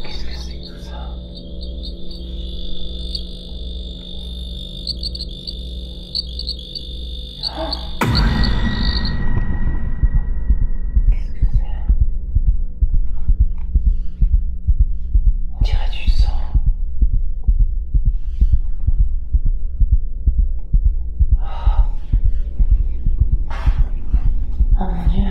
Qu'est-ce que c'est que tout ça? Qu'est-ce que c'est? On dirait du sang. Oh mon Dieu.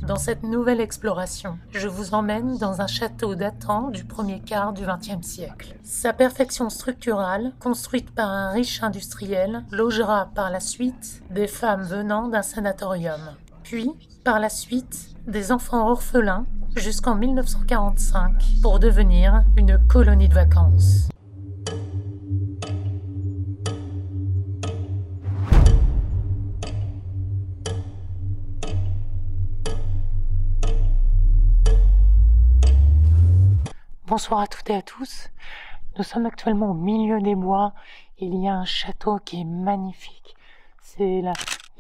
Dans cette nouvelle exploration, je vous emmène dans un château datant du premier quart du XXe siècle. Sa perfection structurale, construite par un riche industriel, logera par la suite des femmes venant d'un sanatorium. Puis, par la suite, des enfants orphelins jusqu'en 1945 pour devenir une colonie de vacances. Bonsoir à toutes et à tous. Nous sommes actuellement au milieu des bois. Il y a un château qui est magnifique. C'est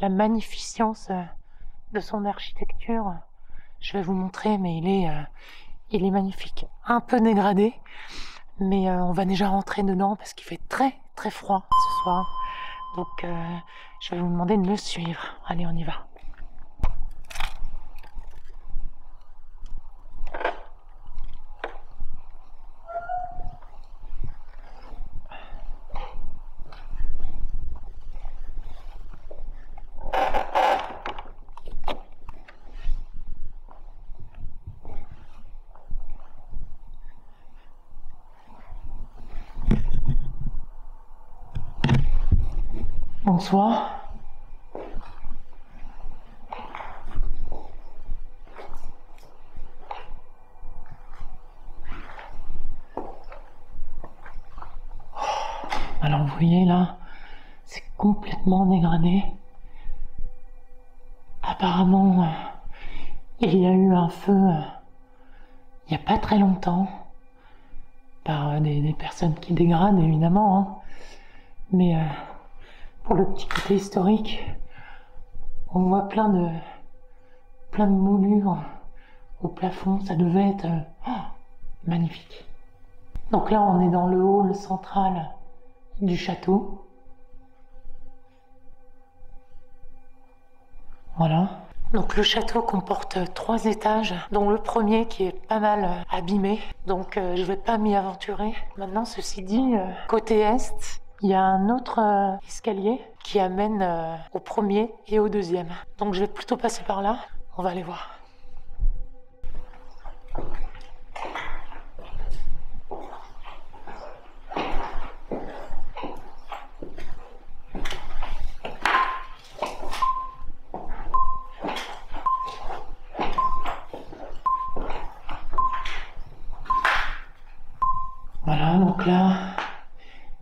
la magnificence de son architecture. Je vais vous montrer, mais il est magnifique. Un peu dégradé, mais on va déjà rentrer dedans parce qu'il fait très très froid ce soir. Donc je vais vous demander de me suivre. Allez, on y va. Bonsoir. Alors vous voyez là, c'est complètement dégradé. Apparemment, il y a eu un feu il n'y a pas très longtemps par des personnes qui dégradent évidemment, hein. Mais pour le petit côté historique, on voit plein de moulures au plafond. Ça devait être magnifique. Donc là, on est dans le hall central du château. Voilà. Donc le château comporte 3 étages, dont le premier qui est pas mal abîmé. Donc je vais pas m'y aventurer. Maintenant, ceci dit, côté est, il y a un autre escalier qui amène au premier et au deuxième. Donc je vais plutôt passer par là. On va aller voir. Voilà, donc là,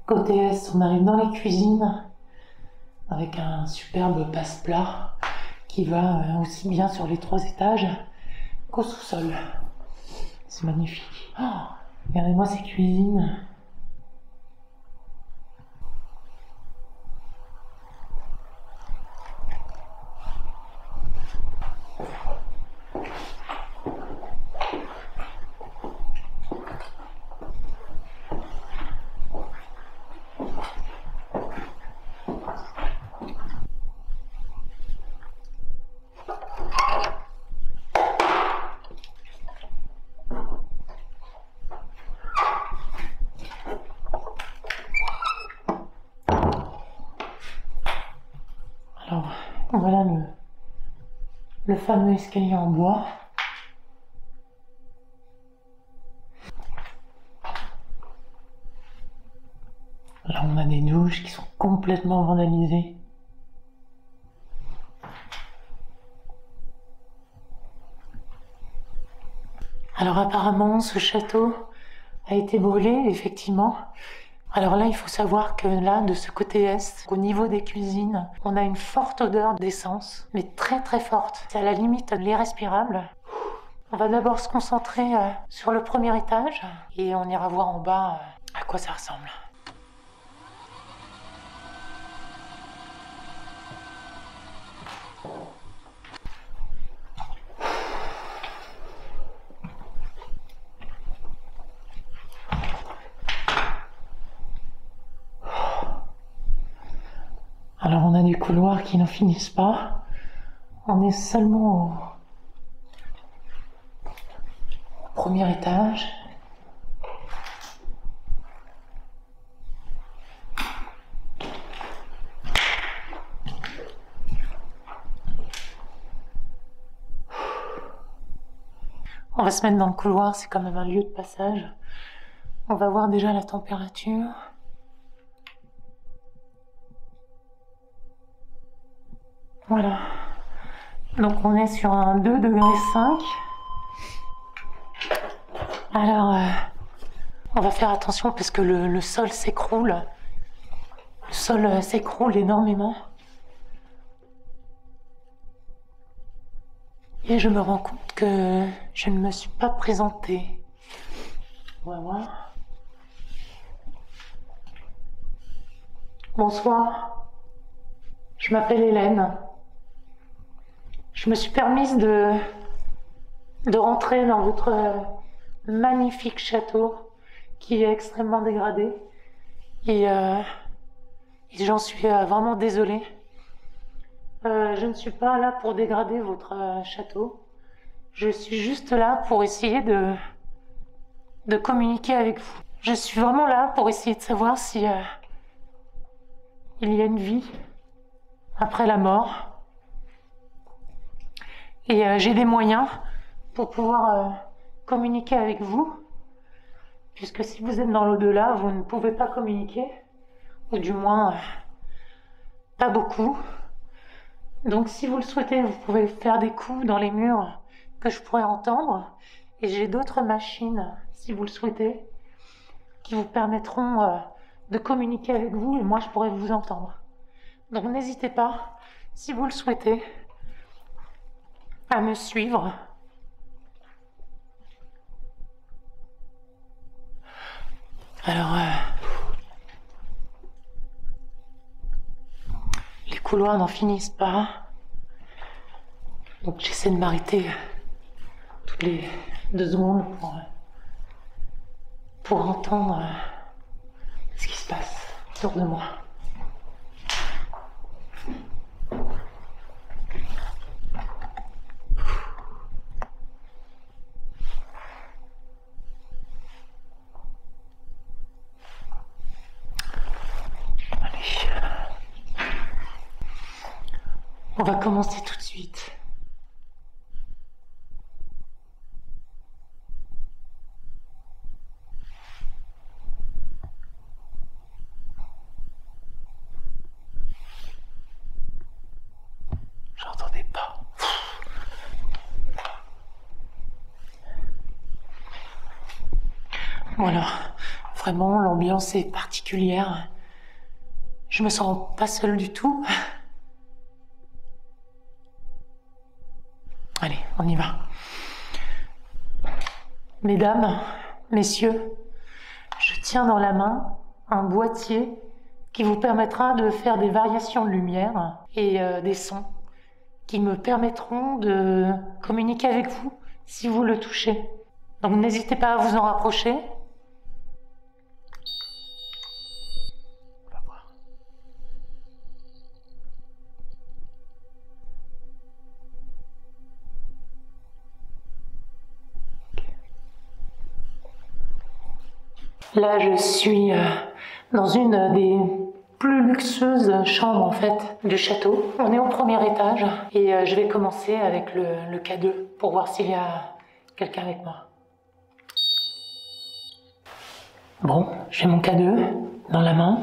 côté est, on arrive dans les cuisines avec un superbe passe-plat qui va aussi bien sur les 3 étages qu'au sous-sol. C'est magnifique. Oh, regardez-moi ces cuisines. Alors, voilà le fameux escalier en bois. Là, on a des douches qui sont complètement vandalisées. Alors apparemment, ce château a été brûlé, effectivement. Alors là, il faut savoir que là, de ce côté est, au niveau des cuisines, on a une forte odeur d'essence, mais très très forte. C'est à la limite l'irrespirable. On va d'abord se concentrer sur le premier étage et on ira voir en bas à quoi ça ressemble. Alors on a des couloirs qui n'en finissent pas. On est seulement au premier étage. On va se mettre dans le couloir, c'est quand même un lieu de passage. On va voir déjà la température. Voilà. Donc on est sur un 2,5 degrés. Alors, on va faire attention parce que le sol s'écroule. Le sol s'écroule énormément. Et je me rends compte que je ne me suis pas présentée. On va voir. Bonsoir. Je m'appelle Hélène. Je me suis permise de rentrer dans votre magnifique château qui est extrêmement dégradé. Et j'en suis vraiment désolée. Je ne suis pas là pour dégrader votre château. Je suis juste là pour essayer de communiquer avec vous. Je suis vraiment là pour essayer de savoir si il y a une vie après la mort. Et j'ai des moyens pour pouvoir communiquer avec vous, puisque si vous êtes dans l'au-delà, vous ne pouvez pas communiquer, ou du moins pas beaucoup. Donc si vous le souhaitez, vous pouvez faire des coups dans les murs que je pourrais entendre, et j'ai d'autres machines, si vous le souhaitez, qui vous permettront de communiquer avec vous, et moi je pourrais vous entendre. Donc n'hésitez pas, si vous le souhaitez, à me suivre. Alors, les couloirs n'en finissent pas. Donc j'essaie de m'arrêter toutes les 2 secondes pour entendre ce qui se passe autour de moi. On va commencer tout de suite. J'entendais pas. Bon alors, vraiment l'ambiance est particulière. Je me sens pas seule du tout. Allez, on y va. Mesdames, messieurs, je tiens dans la main un boîtier qui vous permettra de faire des variations de lumière et des sons qui me permettront de communiquer avec vous si vous le touchez. Donc n'hésitez pas à vous en rapprocher. On va voir. Là, je suis dans une des plus luxueuses chambres en fait du château. On est au premier étage et je vais commencer avec le K2 pour voir s'il y a quelqu'un avec moi. Bon, j'ai mon K2 dans la main.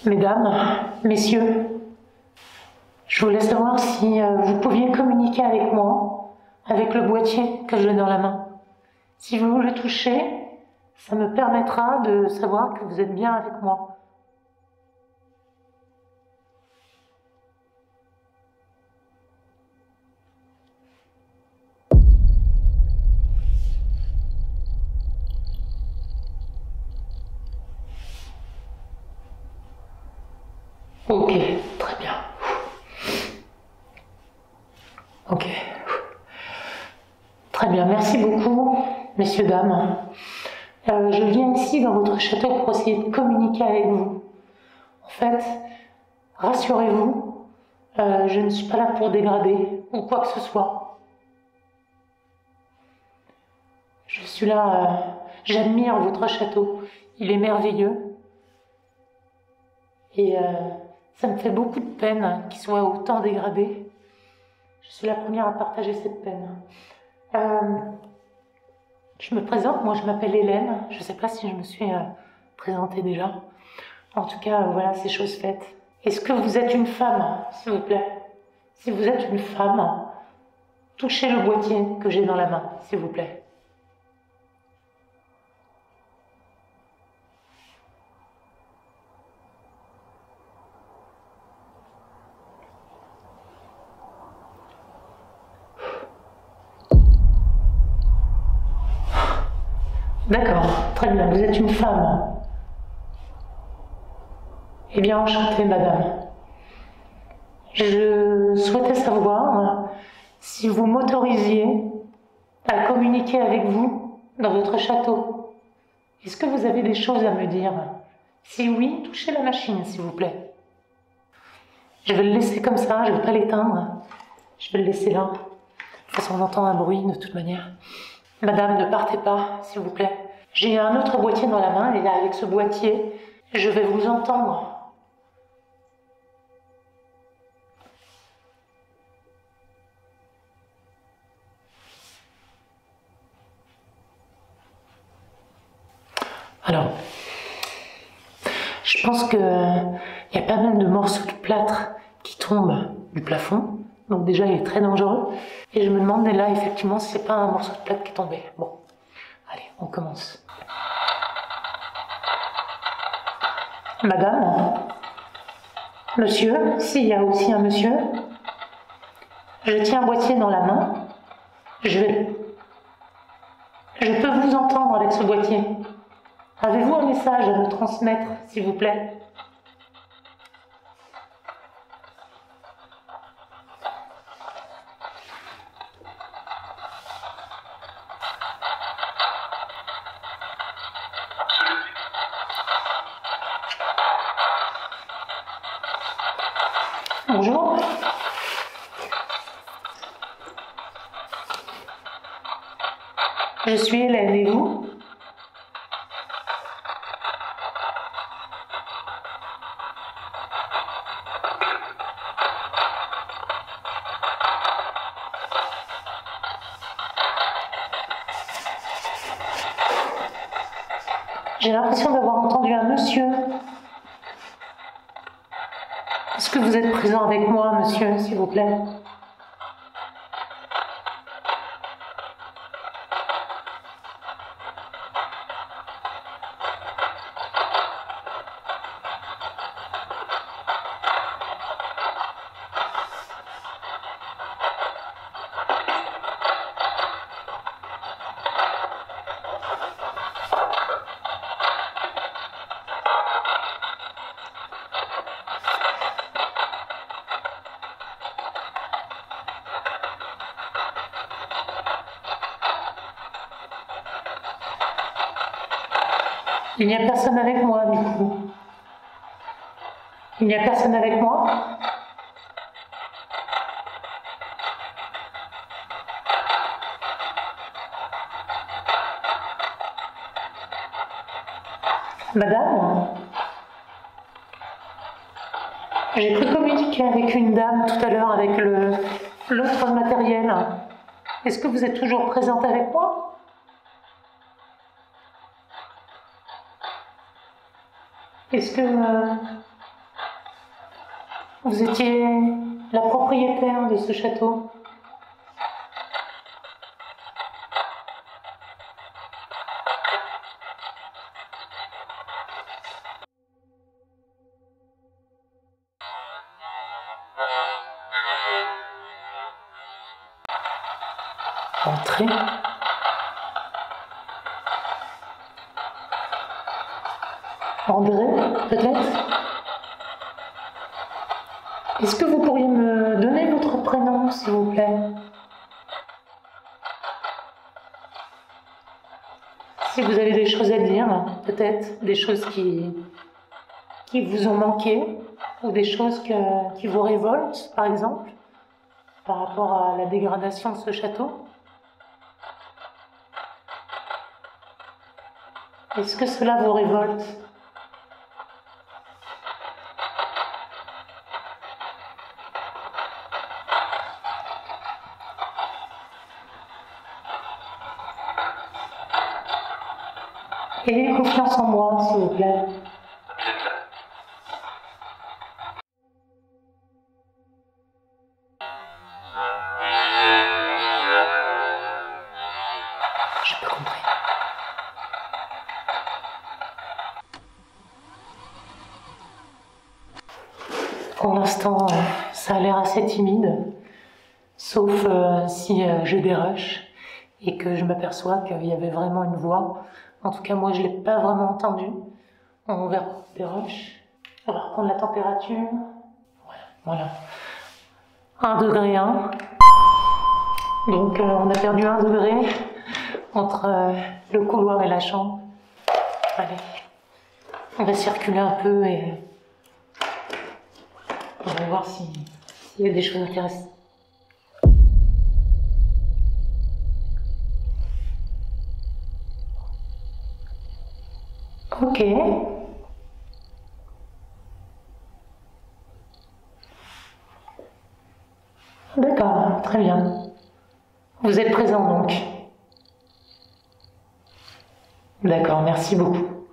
Mesdames, messieurs, je voulais savoir si vous pouviez communiquer avec moi avec le boîtier que j'ai dans la main. Si vous le touchez, ça me permettra de savoir que vous êtes bien avec moi. Ok, très bien. Ok. Très bien, merci beaucoup, messieurs, dames. Je viens ici dans votre château pour essayer de communiquer avec vous. En fait, rassurez-vous, je ne suis pas là pour dégrader ou quoi que ce soit. Je suis là, j'admire votre château, il est merveilleux. Et ça me fait beaucoup de peine qu'il soit autant dégradé. Je suis la première à partager cette peine. Je me présente, moi je m'appelle Hélène, je ne sais pas si je me suis présentée déjà. En tout cas, voilà, c'est chose faite. Est-ce que vous êtes une femme, s'il vous plaît? Si vous êtes une femme, touchez le boîtier que j'ai dans la main, s'il vous plaît. D'accord, très bien, vous êtes une femme. Eh bien, enchantée, madame. Je souhaitais savoir si vous m'autorisiez à communiquer avec vous dans votre château. Est-ce que vous avez des choses à me dire? Si oui, touchez la machine, s'il vous plaît. Je vais le laisser comme ça, je ne vais pas l'éteindre. Je vais le laisser là. De toute façon, on entend un bruit de toute manière. Madame, ne partez pas, s'il vous plaît. J'ai un autre boîtier dans la main, et là, avec ce boîtier, je vais vous entendre. Alors, je pense qu'il y a pas mal de morceaux de plâtre qui tombent du plafond. Donc déjà, il est très dangereux. Et je me demande là, effectivement, si c'est pas un morceau de plâtre qui est tombé. Bon, allez, on commence. Madame, monsieur, s'il y a aussi un monsieur, je tiens un boîtier dans la main. Je peux vous entendre avec ce boîtier. Avez-vous un message à me transmettre, s'il vous plaît? Bonjour. Je suis Hélène, et vous? J'ai l'impression d'avoir entendu un monsieur. Est-ce que vous êtes présent avec moi, monsieur, s'il vous plaît? Il n'y a personne avec moi, du coup. Il n'y a personne avec moi? Madame? J'ai cru communiquer avec une dame tout à l'heure avec l'autre matériel. Est-ce que vous êtes toujours présente avec moi? Est-ce que vous étiez la propriétaire de ce château? Entrez. André, peut-être? Est-ce que vous pourriez me donner votre prénom, s'il vous plaît? Si vous avez des choses à dire, peut-être des choses qui vous ont manqué, ou des choses qui vous révoltent, par exemple, par rapport à la dégradation de ce château. Est-ce que cela vous révolte? Ayez confiance en moi, s'il vous plaît. J'ai pas compris. Pour l'instant, ça a l'air assez timide, sauf si je dérush et que je m'aperçois qu'il y avait vraiment une voix. En tout cas, moi, je ne l'ai pas vraiment entendue. On verra dérush. On va reprendre la température. Voilà. 1 degré 1. Donc, on a perdu 1 degré entre le couloir et la chambre. Allez, on va circuler un peu et on va voir s'il y a des choses intéressantes. Ok. D'accord, très bien. Vous êtes présent donc. D'accord, merci beaucoup.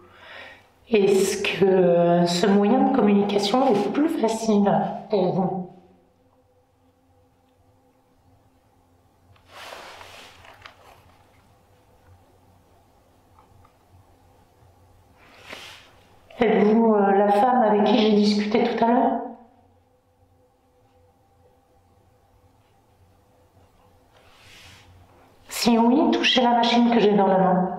Est-ce que ce moyen de communication est plus facile pour vous? Êtes-vous la femme avec qui j'ai discuté tout à l'heure? Si oui, touchez la machine que j'ai dans la main.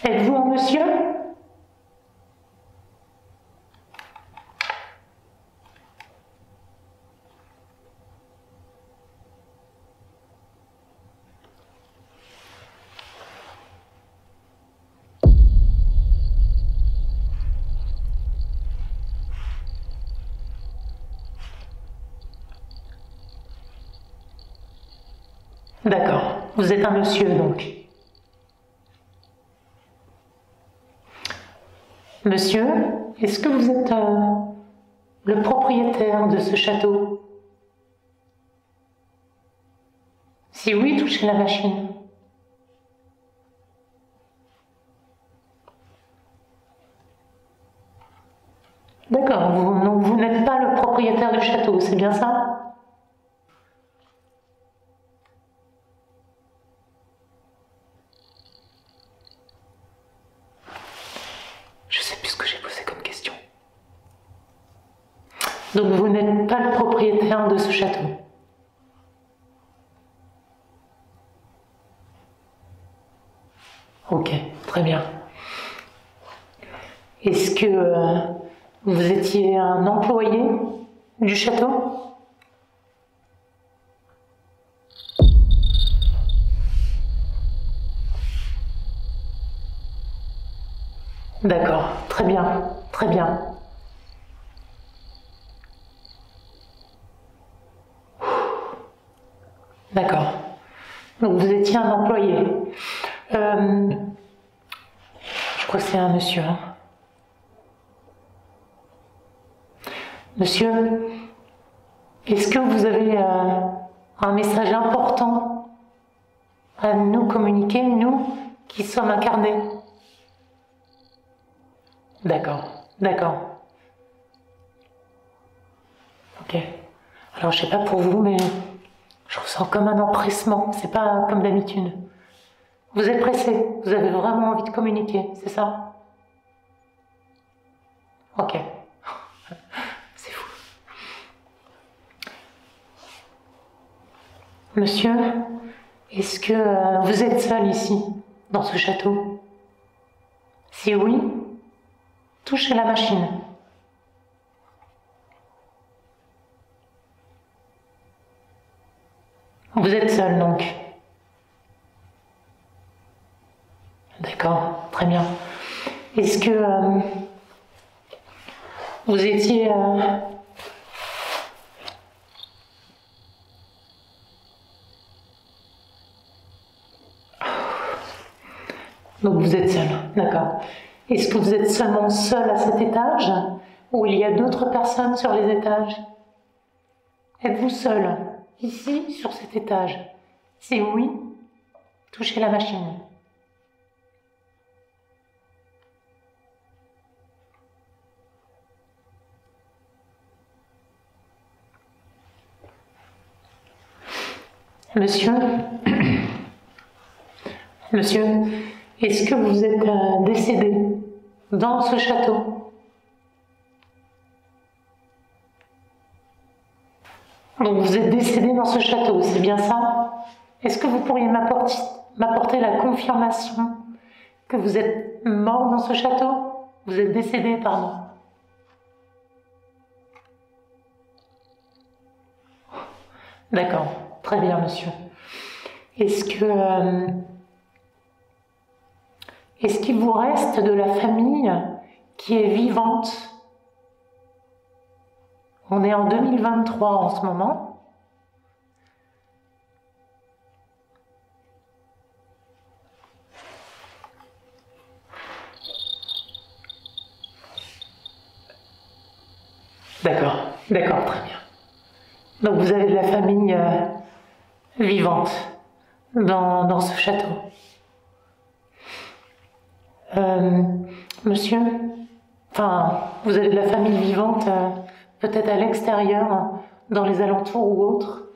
Êtes-vous un monsieur? D'accord, vous êtes un monsieur donc. Monsieur, est-ce que vous êtes le propriétaire de ce château? Si oui, touchez la machine. D'accord, vous n'êtes pas le propriétaire du château, c'est bien ça? Je sais plus ce que j'ai posé comme question. Donc vous n'êtes pas le propriétaire de ce château. Ok, très bien. Est-ce que vous étiez un employé du château? D'accord, très bien, très bien. D'accord. Donc vous étiez un employé. Je crois que c'est un monsieur. Hein. Monsieur, est-ce que vous avez un message important à nous communiquer, nous qui sommes incarnés? D'accord, d'accord. Ok. Alors je sais pas pour vous, mais je ressens comme un empressement. C'est pas comme d'habitude. Vous êtes pressé, vous avez vraiment envie de communiquer, c'est ça? Ok. C'est fou. Monsieur, est-ce que vous êtes seul ici, dans ce château? Si oui, touchez la machine. Vous êtes seul donc. D'accord, très bien. Est-ce que vous étiez... Donc vous êtes seul, d'accord. Est-ce que vous êtes seulement seul à cet étage ou il y a d'autres personnes sur les étages? Êtes-vous seul ici sur cet étage? Si oui, touchez la machine. Monsieur, monsieur, est-ce que vous êtes décédé dans ce château? Donc vous êtes décédé dans ce château, c'est bien ça? Est-ce que vous pourriez m'apporter la confirmation que vous êtes mort dans ce château? Vous êtes décédé, pardon. D'accord, très bien, monsieur. Est-ce qu'il vous reste de la famille qui est vivante? On est en 2023 en ce moment. D'accord, d'accord, très bien. Donc vous avez de la famille vivante dans ce château. Monsieur, enfin, vous avez de la famille vivante peut-être à l'extérieur, dans les alentours ou autres.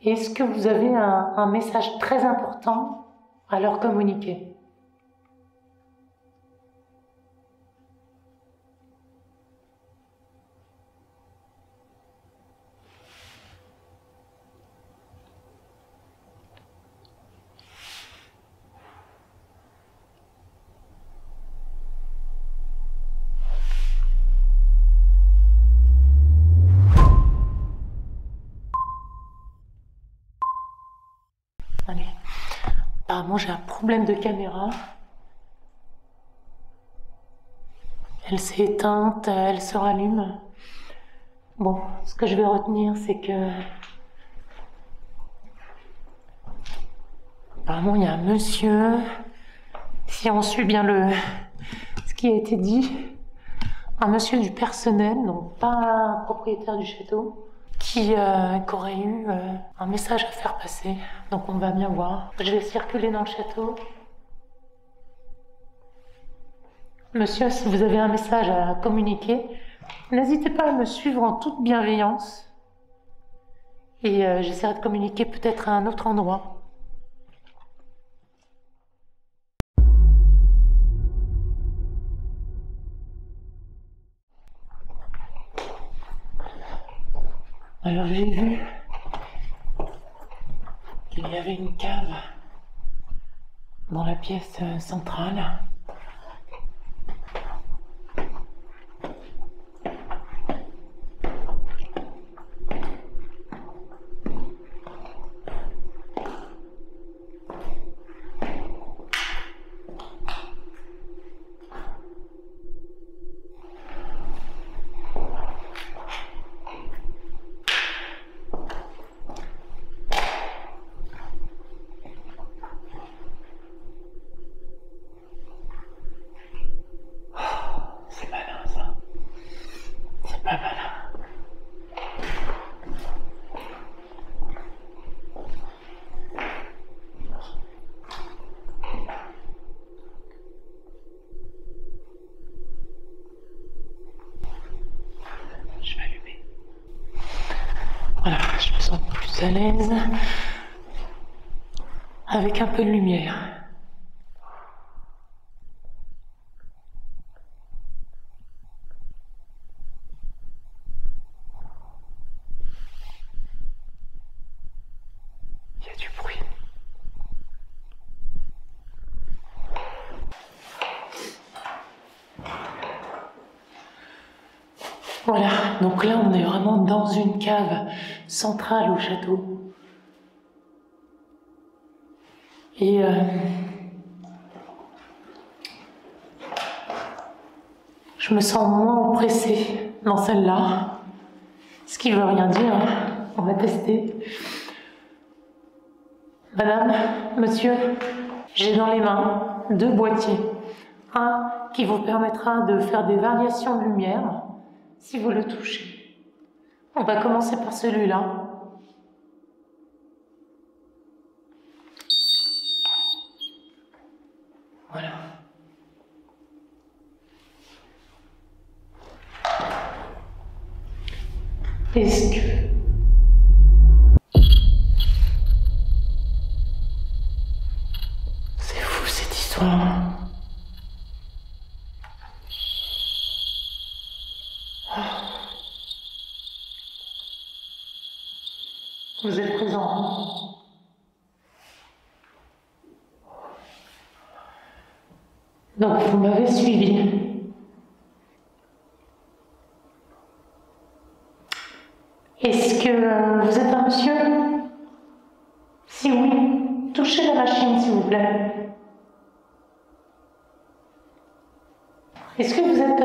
Est-ce que vous avez un message très important à leur communiquer? Allez. Apparemment, j'ai un problème de caméra. Elle s'est éteinte, elle se rallume. Bon, ce que je vais retenir, c'est que... Apparemment, il y a un monsieur, si on suit bien ce qui a été dit, un monsieur du personnel, donc pas un propriétaire du château, qui aurait eu un message à faire passer. Donc on va bien voir. Je vais circuler dans le château. Monsieur, si vous avez un message à communiquer, n'hésitez pas à me suivre en toute bienveillance. Et j'essaierai de communiquer peut-être à un autre endroit. Alors j'ai vu qu'il y avait une cave dans la pièce centrale. Voilà, je me sens plus à l'aise. avec un peu de lumière. Il y a du bruit. Voilà, donc là on est vraiment dans une cave centrale au château. Et je me sens moins oppressée dans celle-là, ce qui veut rien dire, hein. On va tester. Madame, monsieur, j'ai dans les mains 2 boîtiers. Un qui vous permettra de faire des variations de lumière si vous le touchez. On va commencer par celui-là. Voilà. Est-ce que c'est fou cette histoire? Vous êtes présent. Donc vous m'avez suivi. Est-ce que vous êtes un monsieur? Si oui, touchez la machine s'il vous plaît. Est-ce que vous êtes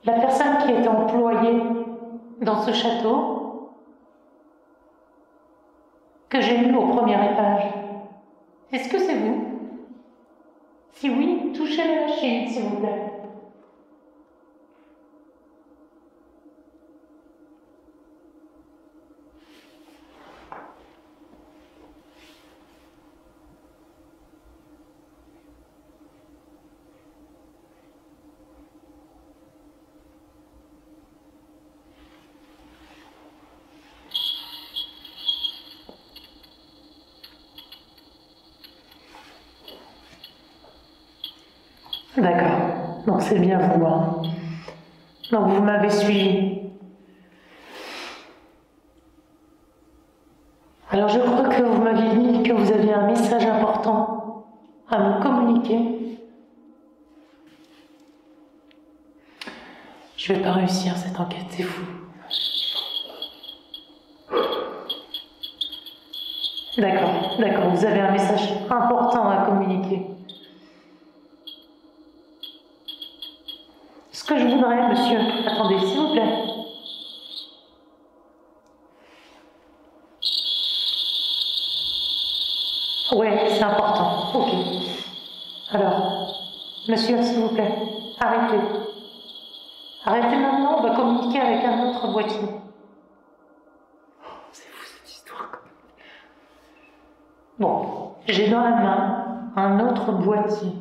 la personne qui est employée dans ce château que j'ai eu au premier étage? Est-ce que c'est vous? Si oui, touchez la machine s'il vous plaît. D'accord, donc c'est bien vous, hein. Donc vous m'avez suivi. Alors je crois que vous m'aviez dit que vous aviez un message important à me communiquer. Je vais pas réussir cette enquête, c'est fou. D'accord, vous avez un message important à communiquer. Ce que je voudrais, monsieur, attendez, s'il vous plaît. Ouais, c'est important, ok. Alors, monsieur, s'il vous plaît, arrêtez. Arrêtez maintenant, on va communiquer avec un autre boîtier. C'est fou cette histoire quand même. Bon, j'ai dans la main un autre boîtier.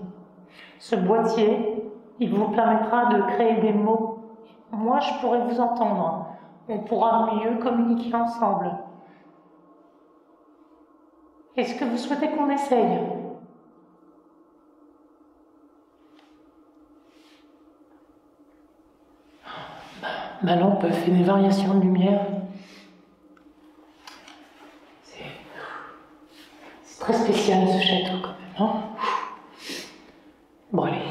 Ce boîtier, il vous permettra de créer des mots. Moi, je pourrai vous entendre. On pourra mieux communiquer ensemble. Est-ce que vous souhaitez qu'on essaye? Ma lampe fait des variations de lumière. C'est très spécial ce château quand même, hein? Bon allez.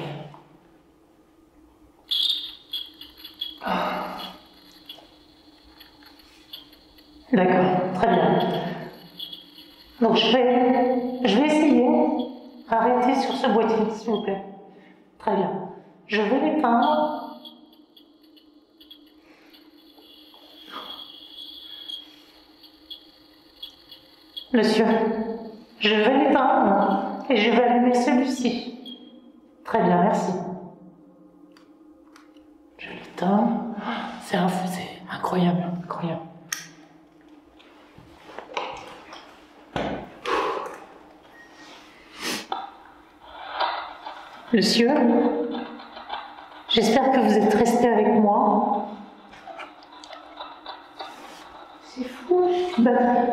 D'accord, très bien. Donc je vais essayer. Arrêtez sur ce boîtier, s'il vous plaît. Très bien. Je vais l'éteindre. Monsieur, je vais l'éteindre et je vais allumer celui-ci. Très bien, merci. Je l'éteins. C'est incroyable, incroyable. Monsieur, j'espère que vous êtes resté avec moi. C'est fou, je suis battue.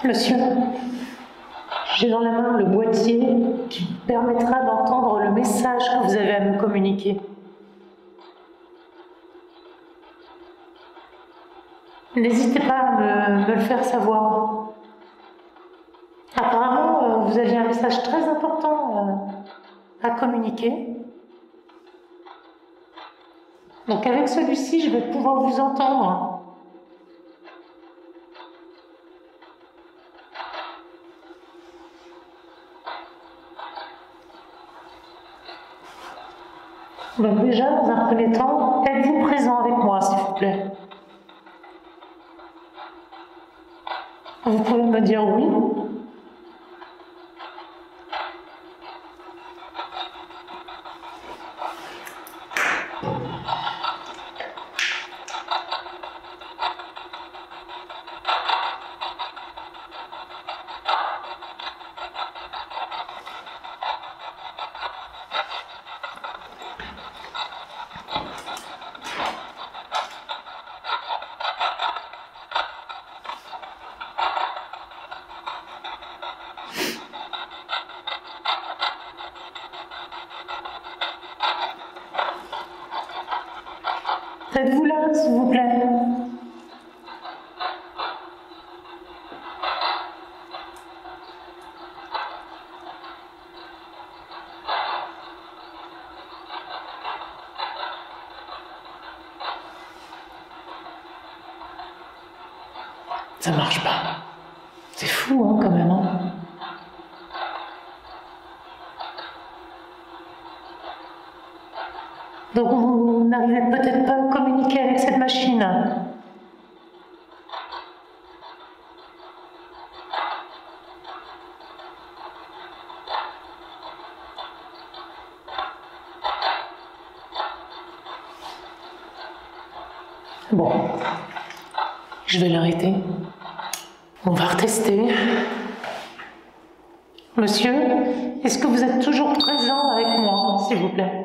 Monsieur, j'ai dans la main le boîtier qui permettra d'entendre le message que vous avez à me communiquer. N'hésitez pas à me le faire savoir. Apparemment, vous aviez un message très important à communiquer. Donc avec celui-ci, je vais pouvoir vous entendre. Donc déjà, dans un premier temps, êtes-vous présent avec moi, s'il vous plaît? Vous pouvez me dire oui. Êtes-vous là, s'il vous plaît? Ça marche pas. C'est fou, hein, quand même. Hein. Donc vous n'arrivez peut-être pas à communiquer avec cette machine. Bon, je vais l'arrêter. On va retester. Monsieur, est-ce que vous êtes toujours présent avec moi, s'il vous plaît?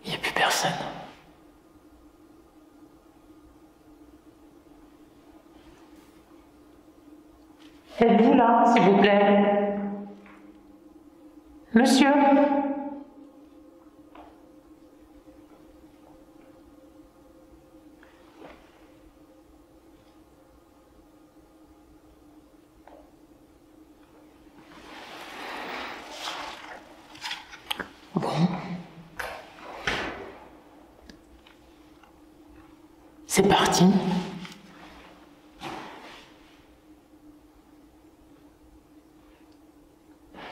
Il n'y a plus personne. Êtes-vous là, s'il vous plaît? Monsieur? Bon. C'est parti.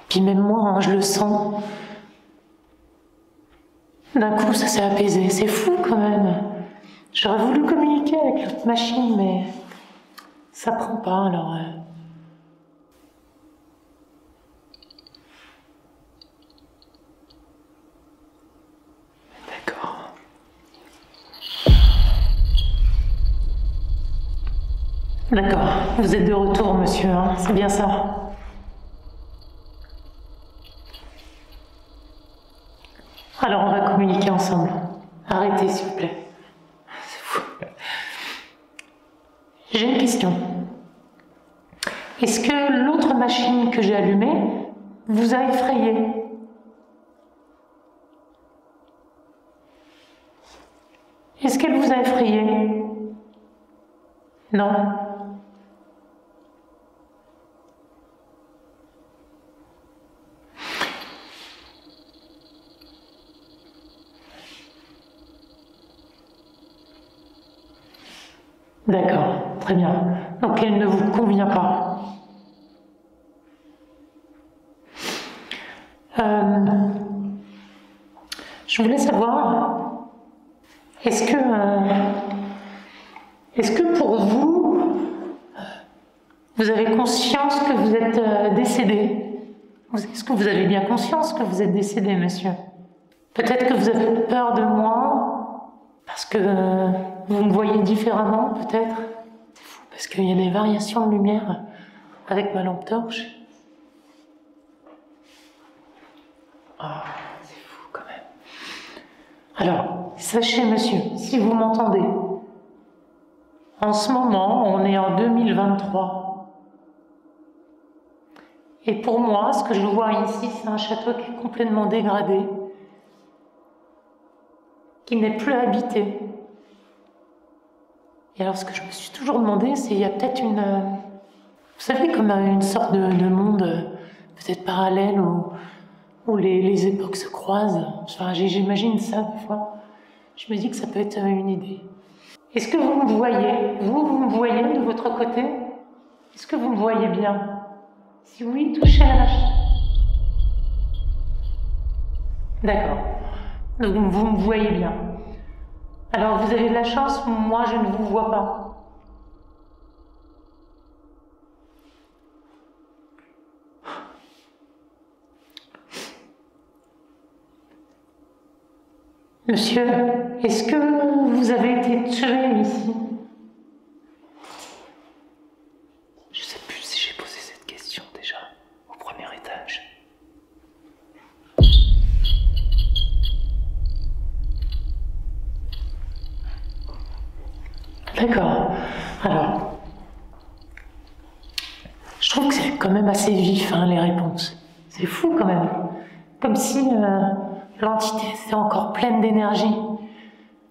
Puis même moi, hein, je le sens. D'un coup, ça s'est apaisé. C'est fou quand même. J'aurais voulu communiquer avec l'autre machine, mais ça prend pas, alors... D'accord. D'accord. Vous êtes de retour, monsieur, hein, c'est bien ça. Alors on va communiquer ensemble. Arrêtez, s'il vous plaît. C'est fou. J'ai une question. Est-ce que l'autre machine que j'ai allumée vous a effrayé? Est-ce qu'elle vous a effrayé? Non. D'accord, très bien. Donc elle ne vous convient pas. Je voulais savoir, est-ce que pour vous, vous avez conscience que vous êtes décédé? Est-ce que vous avez bien conscience que vous êtes décédé, monsieur? Peut-être que vous avez peur de moi, parce que vous me voyez différemment, peut-être. C'est fou, parce qu'il y a des variations de lumière. avec ma lampe torche. Ah, c'est fou quand même. Alors, sachez monsieur, si vous m'entendez, en ce moment, on est en 2023. Et pour moi, ce que je vois ici, c'est un château qui est complètement dégradé, qui n'est plus habité. Et alors, ce que je me suis toujours demandé, c'est il y a peut-être une... vous savez, comme une sorte de monde peut-être parallèle où les époques se croisent. Enfin, j'imagine ça des fois. Je me dis que ça peut être une idée. Est-ce que vous me voyez? Vous me voyez de votre côté? Est-ce que vous me voyez bien? Si oui, touchez la machine. D'accord. Donc vous me voyez bien. Alors vous avez de la chance, moi je ne vous vois pas. Monsieur, est-ce que vous avez été tué ici? Je sais plus si j'ai posé cette question déjà au premier étage. D'accord. Alors, je trouve que c'est quand même assez vif, hein, les réponses. C'est fou quand même. Comme si l'entité était encore pleine d'énergie.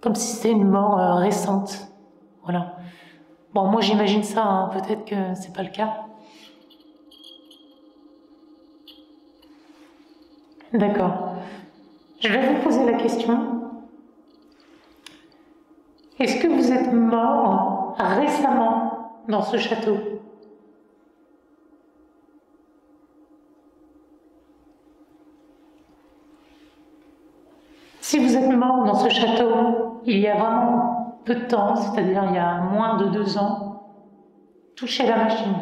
Comme si c'était une mort récente. Voilà. Bon, moi j'imagine ça, hein, peut-être que c'est pas le cas. D'accord. Je vais vous poser la question. Est-ce que vous êtes mort récemment dans ce château? Si vous êtes mort dans ce château il y a vraiment peu de temps, c'est-à-dire il y a moins de 2 ans, touchez la machine.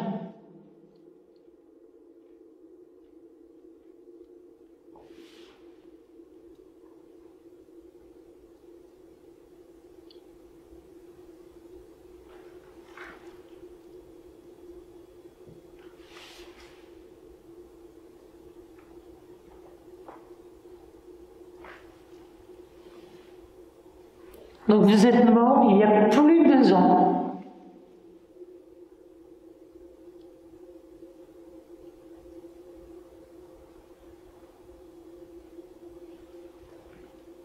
Donc vous êtes mort il y a plus de 2 ans.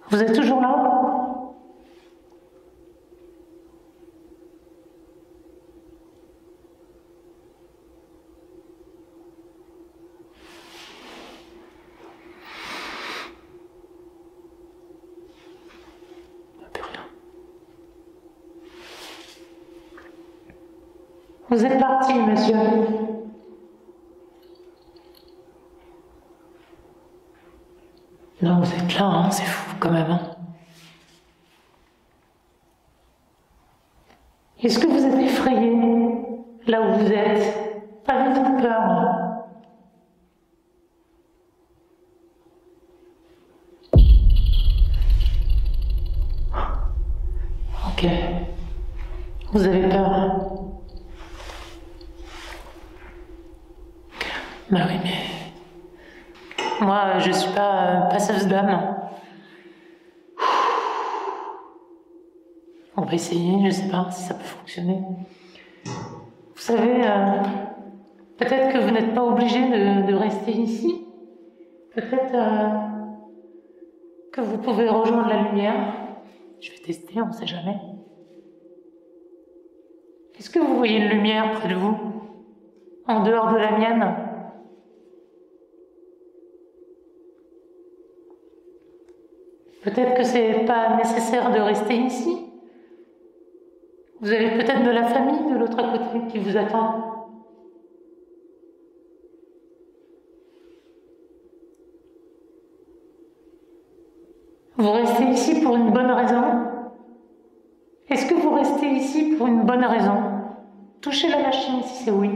Vous êtes toujours là? Plus rien. Vous êtes parti, monsieur. Non, vous êtes là, hein, c'est fou quand même. Hein. Est-ce que vous êtes effrayé là où vous êtes? Avez-vous peur? Ok. Vous avez peur? Bah oui, mais... moi, je suis pas passeuse d'âme. On va essayer, je sais pas si ça peut fonctionner. Vous savez, peut-être que vous n'êtes pas obligé de rester ici. Peut-être que vous pouvez rejoindre la lumière. Je vais tester, on ne sait jamais. Est-ce que vous voyez une lumière près de vous? En dehors de la mienne? Peut-être que c'est pas nécessaire de rester ici. Vous avez peut-être de la famille de l'autre côté qui vous attend. Vous restez ici pour une bonne raison? Est-ce que vous restez ici pour une bonne raison? Touchez la machine si c'est oui.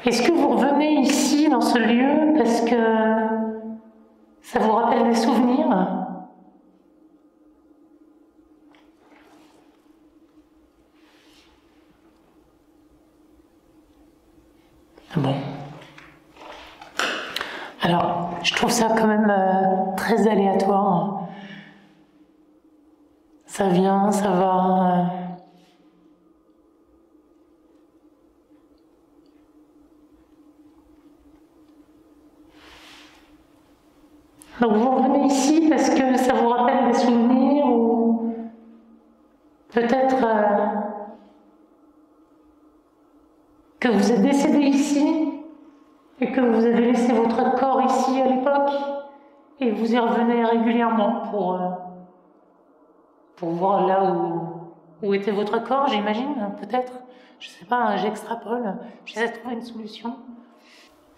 Est-ce que vous revenez ici, dans ce lieu, parce que ça vous rappelle des souvenirs? Bon. Alors, je trouve ça quand même très aléatoire. Ça vient, ça va. Donc vous revenez ici parce que ça vous rappelle des souvenirs ou peut-être que vous êtes décédé ici et que vous avez laissé votre corps ici à l'époque et vous y revenez régulièrement pour voir là où était votre corps, j'imagine, peut-être. Je sais pas, j'extrapole, j'essaie de trouver une solution.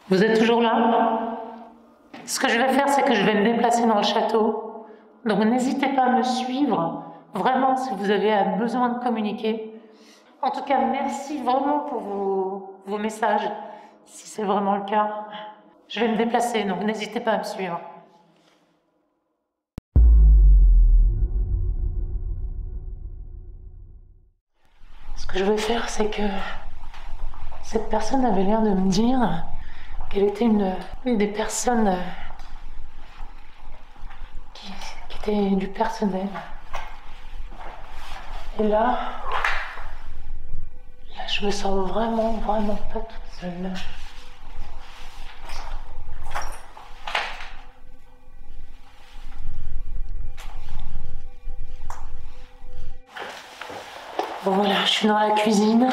Vous êtes toujours là? Ce que je vais faire, c'est que je vais me déplacer dans le château. Donc n'hésitez pas à me suivre, vraiment, si vous avez besoin de communiquer. En tout cas, merci vraiment pour vos messages, si c'est vraiment le cas. Je vais me déplacer, donc n'hésitez pas à me suivre. Ce que je vais faire, c'est que cette personne avait l'air de me dire qu'elle était une des personnes qui était du personnel. Et là, je me sens vraiment pas toute seule. Bon voilà, je suis dans la cuisine.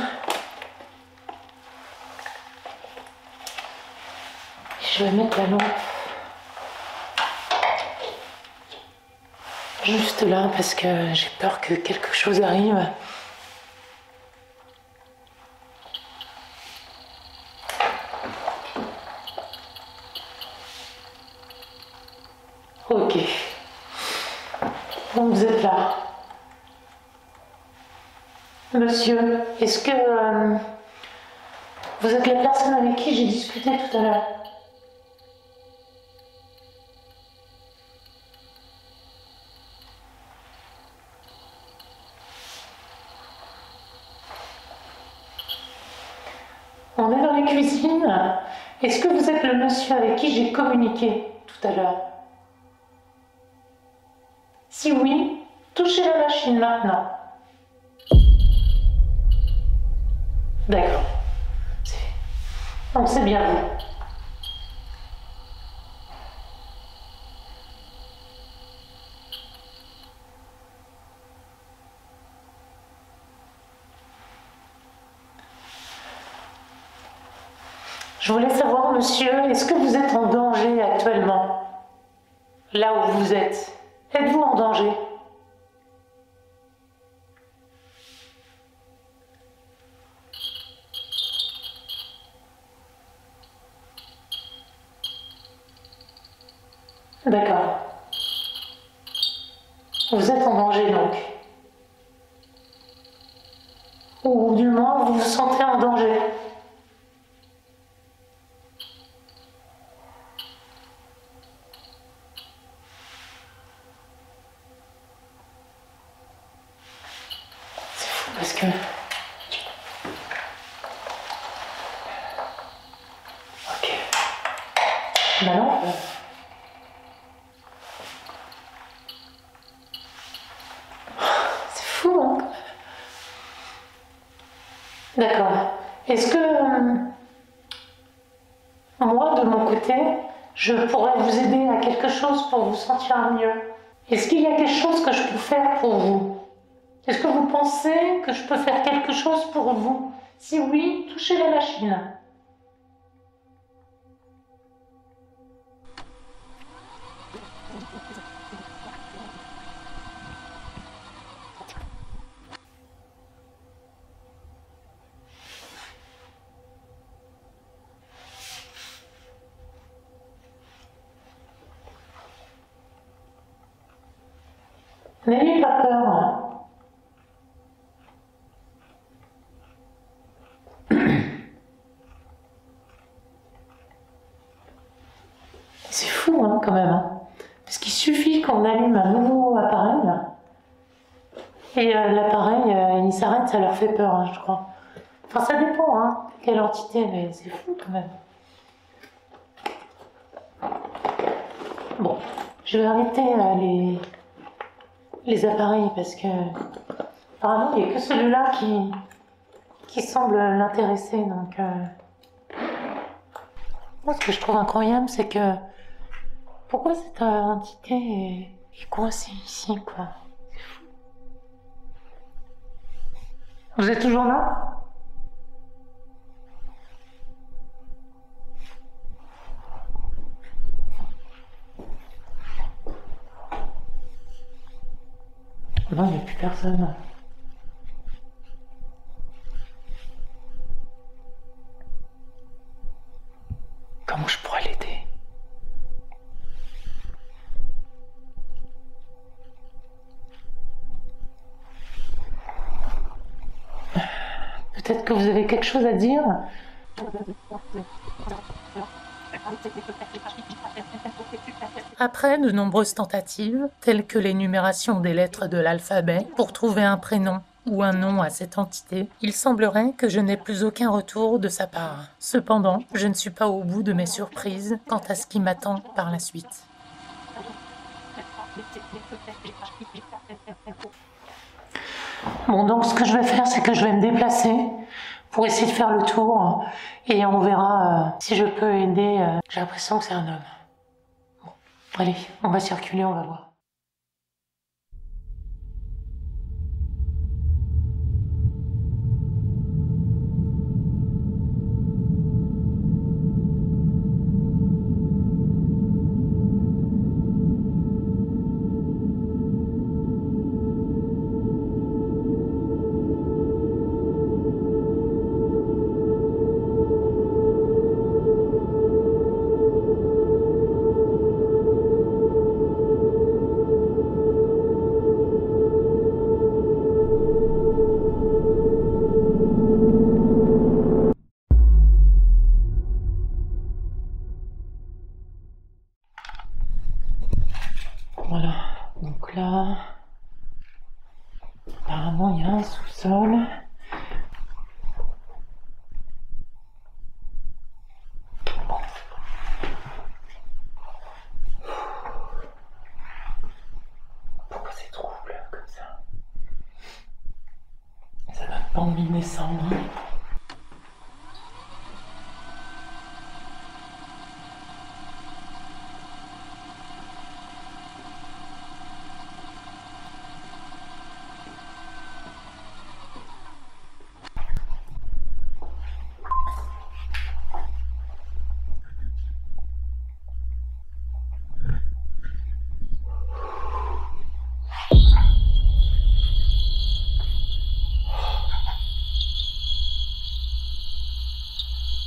Je vais mettre la lampe juste là parce que j'ai peur que quelque chose arrive. Ok. Donc vous êtes là. Monsieur, est-ce que vous êtes la personne avec qui j'ai discuté tout à l'heure? On est dans la cuisine. Est-ce que vous êtes le monsieur avec qui j'ai communiqué tout à l'heure? Si oui, touchez la machine maintenant. D'accord. Donc c'est bien vous. Je voulais savoir, monsieur, est-ce que vous êtes en danger actuellement? Là où vous êtes. Êtes-vous en danger? D'accord. Vous êtes en danger donc. Ou du moins vous vous sentez en danger. C'est fou parce que... Ok. Bah non. C'est fou, hein. D'accord. Est-ce que moi, de mon côté, je pourrais vous aider à quelque chose pour vous sentir mieux? Est-ce qu'il y a quelque chose que je peux faire pour vous? Est-ce que vous pensez que je peux faire quelque chose pour vous? Si oui, touchez la machine. N'ayez pas peur. Et l'appareil, il s'arrête, ça leur fait peur, hein, je crois. Enfin, ça dépend, hein, quelle entité, mais c'est fou quand même. Bon, je vais arrêter les appareils parce que apparemment il n'y a que celui-là qui semble l'intéresser. Donc, moi, ce que je trouve incroyable, c'est que pourquoi cette entité est coincée ici, quoi. C'est fou. Vous êtes toujours là? Non, il n'y a plus personne. Comment je pourrais l'aider? Peut-être que vous avez quelque chose à dire? Après de nombreuses tentatives, telles que l'énumération des lettres de l'alphabet, pour trouver un prénom ou un nom à cette entité, il semblerait que je n'ai plus aucun retour de sa part. Cependant, je ne suis pas au bout de mes surprises quant à ce qui m'attend par la suite. Bon, donc ce que je vais faire, c'est que je vais me déplacer pour essayer de faire le tour et on verra si je peux aider. J'ai l'impression que c'est un homme. Bon, allez, on va circuler, on va voir. Voilà, donc là, apparemment il y a un sous-sol. Bon. Pourquoi c'est trouble comme ça? Ça donne pas envie de descendre.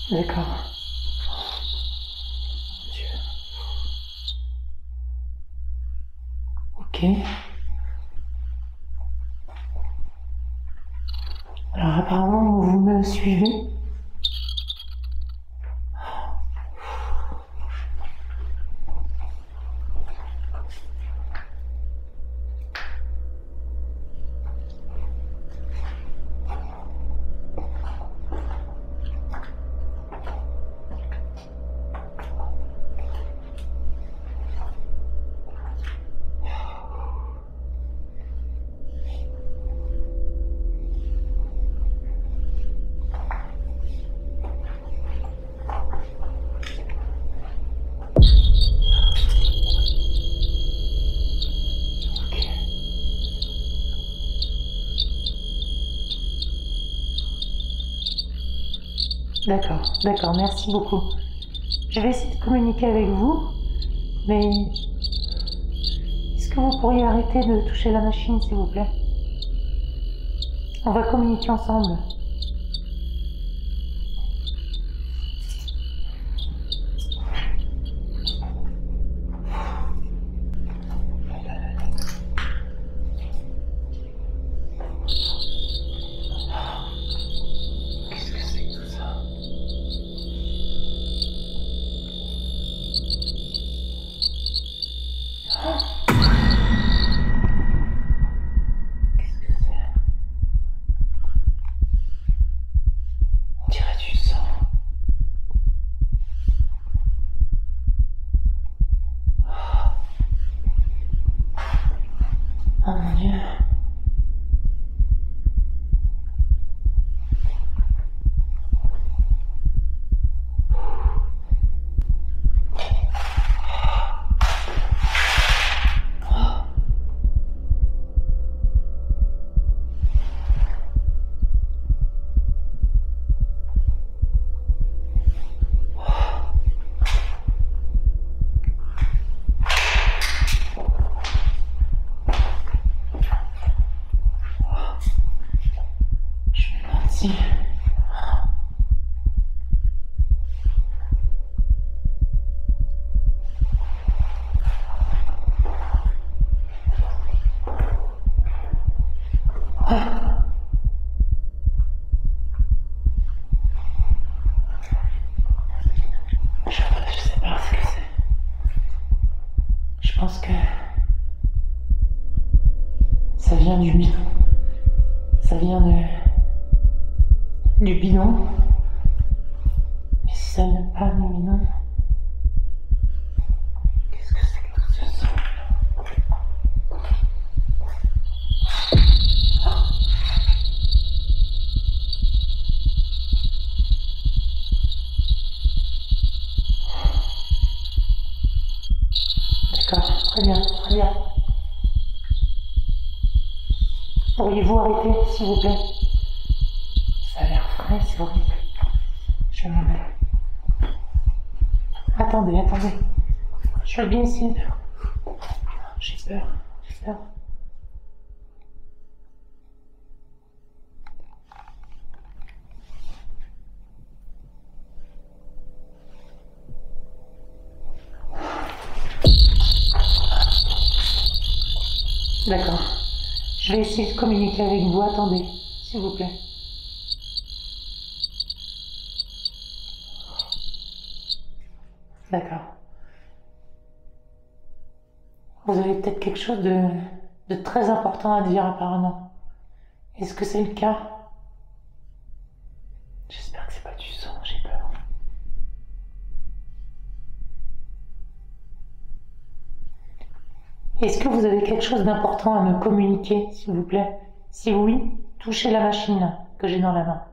D'accord. Dieu. Ok. Alors apparemment vous me suivez. D'accord, merci beaucoup. Je vais essayer de communiquer avec vous, mais est-ce que vous pourriez arrêter de toucher la machine, s'il vous plaît? On va communiquer ensemble. Qu'est-ce que c'est que tout ça? Qu'est-ce que c'est? Oh mon Dieu. Si. Je sais pas ce que c'est. Je pense que ça vient du bidon. Ça vient du bidon. Mais si ça vient pas du bidon, qu'est-ce que c'est que tout ce son? D'accord, très bien, très bien. Pourriez-vous arrêter, s'il vous plaît? Ça a l'air frais, c'est horrible. Je m'en vais. Attendez, attendez. Je vais bien essayer de... J'ai peur, j'ai peur. D'accord. Je vais essayer de communiquer avec vous. Attendez, s'il vous plaît. D'accord. Vous avez peut-être quelque chose de très important à dire apparemment. Est-ce que c'est le cas? J'espère que c'est pas du sang, j'ai peur. Est-ce que vous avez quelque chose d'important à me communiquer, s'il vous plaît? Si oui, touchez la machine que j'ai dans la main.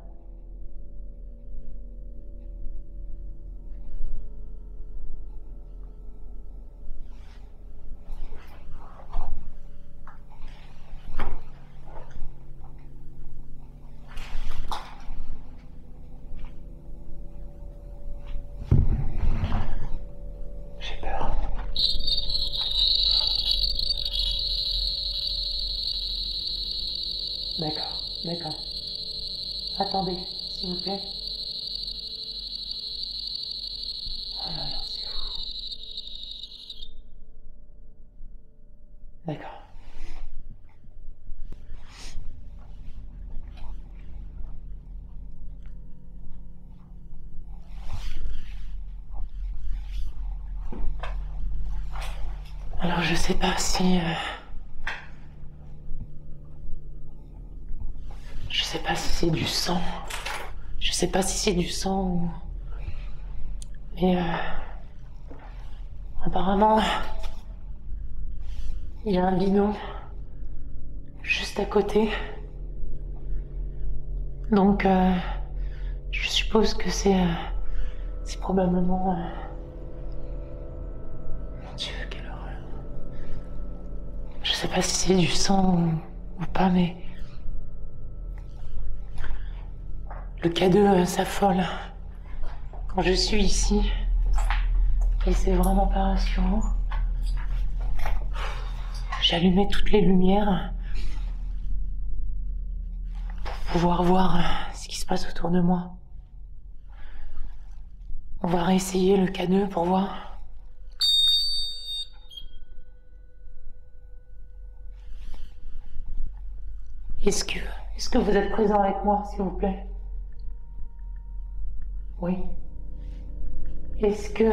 J'ai peur. D'accord, d'accord. Attendez, s'il vous plaît. Oh là là, c'est fou. D'accord. Alors je sais pas si... Je sais pas si c'est du sang. Je sais pas si c'est du sang ou... Mais apparemment... Il y a un bidon juste à côté. Donc je suppose que c'est probablement... Mon Dieu, quelle horreur. Je sais pas si c'est du sang ou pas, mais... Le K2 s'affole quand je suis ici. Et c'est vraiment pas rassurant. J'allumais toutes les lumières pour pouvoir voir ce qui se passe autour de moi. On va réessayer le K2 pour voir. Est-ce que vous êtes présent avec moi, s'il vous plaît? Oui. Est-ce que...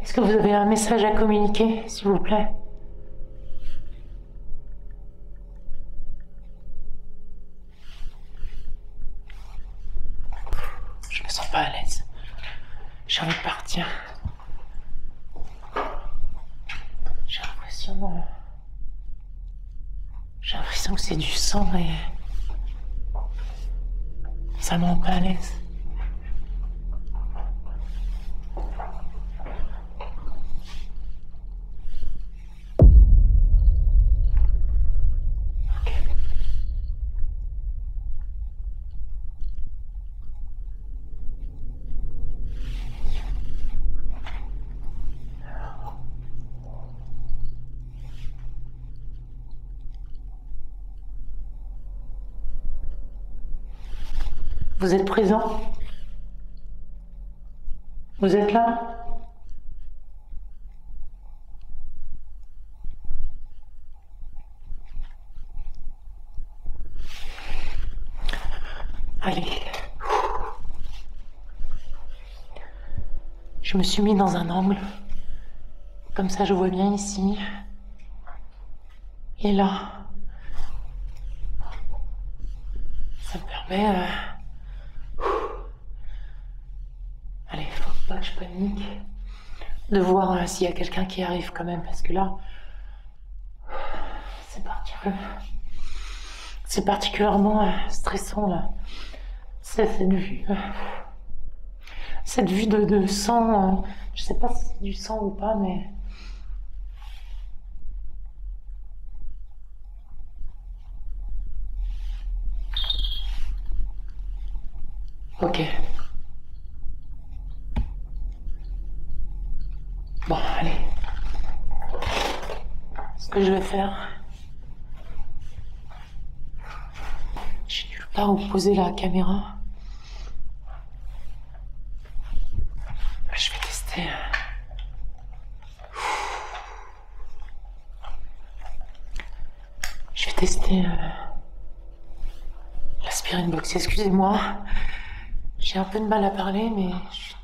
Est-ce que vous avez un message à communiquer, s'il vous plaît? Je me sens pas à l'aise. J'ai envie de partir. J'ai l'impression que c'est du sang et ça me rend pas à l'aise. Vous êtes présent? Vous êtes là? Allez. Je me suis mis dans un angle. Comme ça, je vois bien ici. Et là. Ça me permet... Allez, faut pas que je panique. De voir s'il y a quelqu'un qui arrive quand même, parce que là... C'est particulièrement stressant, là. Cette vue de sang, je sais pas si c'est du sang ou pas, mais... Ok. Bon, allez. Ce que je vais faire... J'ai nulle part où poser la caméra. Je vais tester... Je vais tester... l'aspirine box. Excusez-moi. J'ai un peu de mal à parler, mais je suis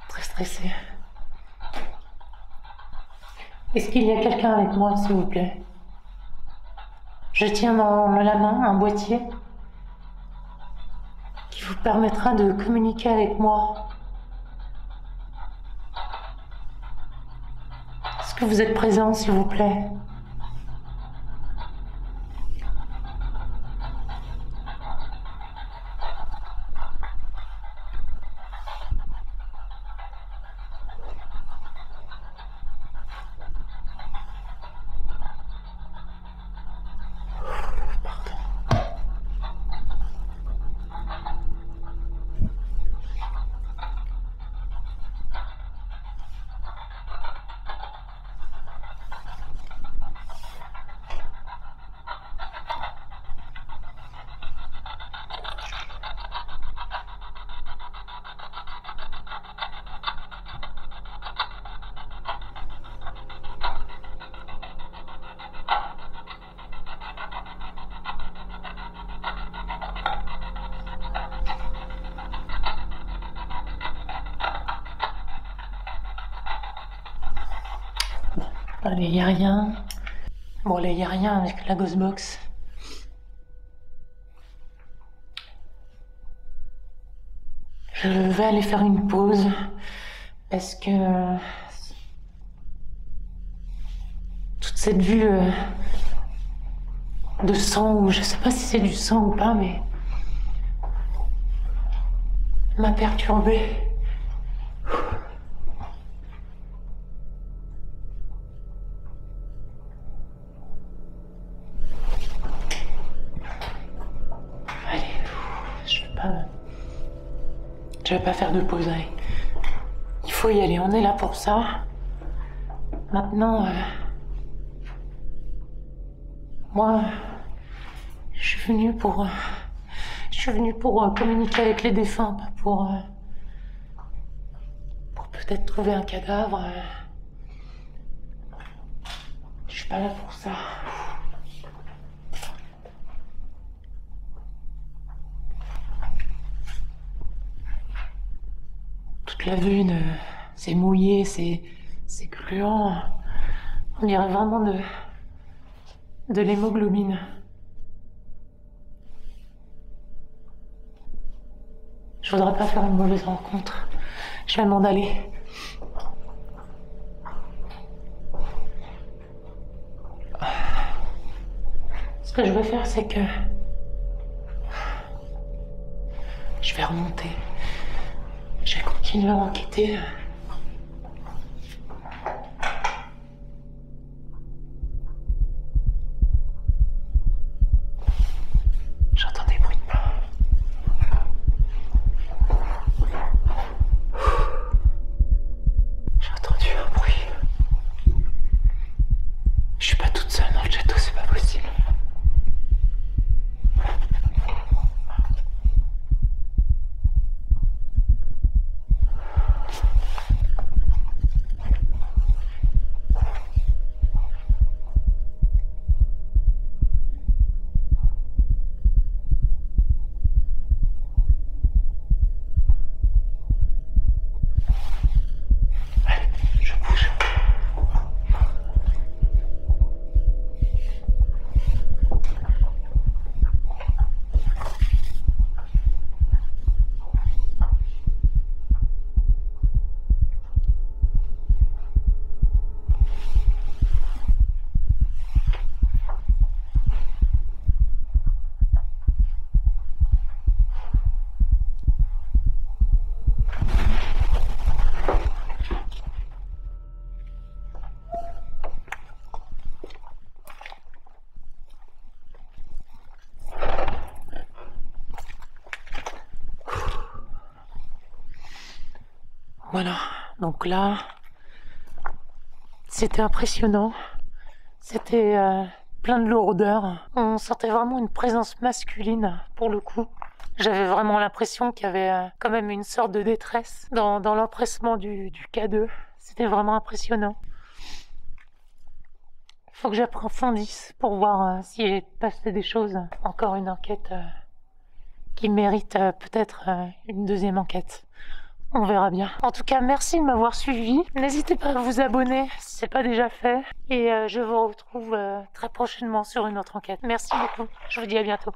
très stressée. Est-ce qu'il y a quelqu'un avec moi, s'il vous plaît? Je tiens dans la main un boîtier qui vous permettra de communiquer avec moi. Est-ce que vous êtes présent, s'il vous plaît? Allez, y a rien. Bon, là, y a rien avec la Ghostbox. Je vais aller faire une pause parce que toute cette vue de sang, ou je sais pas si c'est du sang ou pas, mais m'a perturbée. Je vais pas faire de pause, allez. Il faut y aller, on est là pour ça. Maintenant, moi, je suis venue pour communiquer avec les défunts, pas pour peut-être trouver un cadavre. Je suis pas là pour ça. La vue, c'est mouillé, c'est gluant. On dirait vraiment de l'hémoglobine. Je voudrais pas faire une mauvaise rencontre. Je vais m'en aller. Ce que je vais faire, c'est que je vais remonter. Je vais continuer à enquêter. J'entends des bruits de pas. J'ai entendu un bruit. Je suis pas toute seule dans le château, c'est pas possible. Allez, je bouge. Voilà, donc là, c'était impressionnant. C'était plein de lourdeur. On sentait vraiment une présence masculine, pour le coup. J'avais vraiment l'impression qu'il y avait quand même une sorte de détresse dans l'empressement du K2. C'était vraiment impressionnant. Il faut que j'approfondisse pour voir s'il est passé des choses. Encore une enquête qui mérite peut-être une deuxième enquête. On verra bien. En tout cas, merci de m'avoir suivi. N'hésitez pas à vous abonner si c'est pas déjà fait. Et je vous retrouve très prochainement sur une autre enquête. Merci beaucoup. Je vous dis à bientôt.